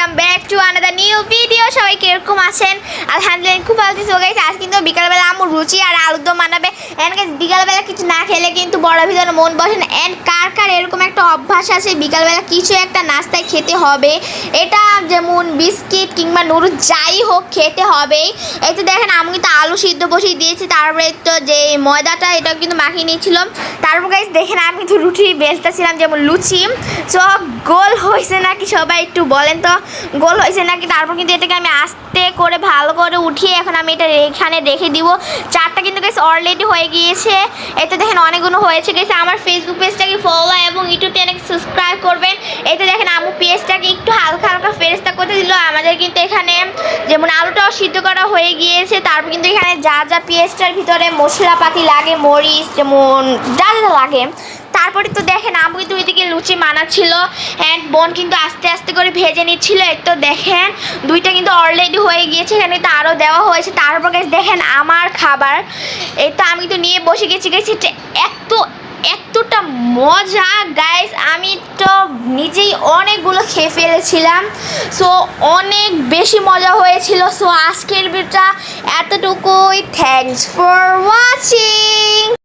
Welcome back to another new video. সবাই কিরকম আছেন? আলহামদুলিল্লাহ খুব ভালো আছি। সো গাইস আজ কিন্তু বিকালবেলা আম্মু লুচি আর আলুর দম বানাবে। এন্ড গাইস বিকালবেলা কিছু না খেলে কিন্তু বড় ভিতরে মন বসে না। এন্ড কার কার এরকম একটা অভ্যাস আছে বিকালবেলা কিছু একটা নাস্তায় খেতে হবে, এটা যেমন বিস্কিট কিংবা নুডলস যাই হোক খেতে হবেই। এই তো দেখেন আমি কিন্তু আলু সিদ্ধ বসিয়ে দিয়েছি, তারপরে তো যে ময়দাটা এটা কিন্তু মাখিয়ে নিয়েছিলাম। তারপর গাইস দেখেন আমি কিন্তু রুটি বেলতেছিলাম যেমন লুচি। সো গোল হয়েছে নাকি সবাই একটু বলেন তো, গোল হয়েছে নাকি? তারপর কিন্তু এটাকে আমি আস্তে করে ভালো করে উঠিয়ে এখন আমি এটা এখানে রেখে দিব। চারটা কিন্তু গাইস অলরেডি হয়ে গিয়েছে। এতে দেখেন অনেকগুলো হয়েছে গাইস। আমার ফেসবুক পেজটাকে ফলো এবং ইউটিউব চ্যানেলকে সাবস্ক্রাইব করবেন। এতে দেখেন আমু পেজটাকে একটু হালকা হালকা ফেরেস্তা করতে দিল। আমাদের কিন্তু এখানে যেমন আলুটাও সিদ্ধ করা হয়ে গিয়েছে। তারপর কিন্তু এখানে যা যা পেঁয়াজটার ভিতরে মশলাপাতি লাগে, মরিচ যেমন যা যা লাগে, তারপরে তো দেখেন আমি কিন্তু ওইদিকে লুচি মানাচ্ছিল অ্যান্ড বোন কিন্তু আস্তে আস্তে করে ভেজে নিচ্ছিল। এই তো দেখেন দুইটা কিন্তু অলরেডি হয়ে গিয়েছে, এখানে তো আরও দেওয়া হয়েছে। তারপর গাইস দেখেন আমার খাবার, এই তো আমি তো নিয়ে বসে গেছি গাইস। এতটা মজা গাইস, আমি তো নিজেই অনেকগুলো খেয়ে ফেলেছিলাম। সো অনেক বেশি মজা হয়েছিল। সো আজকের ভিডিওটা এতটুকুই। Thanks for watching.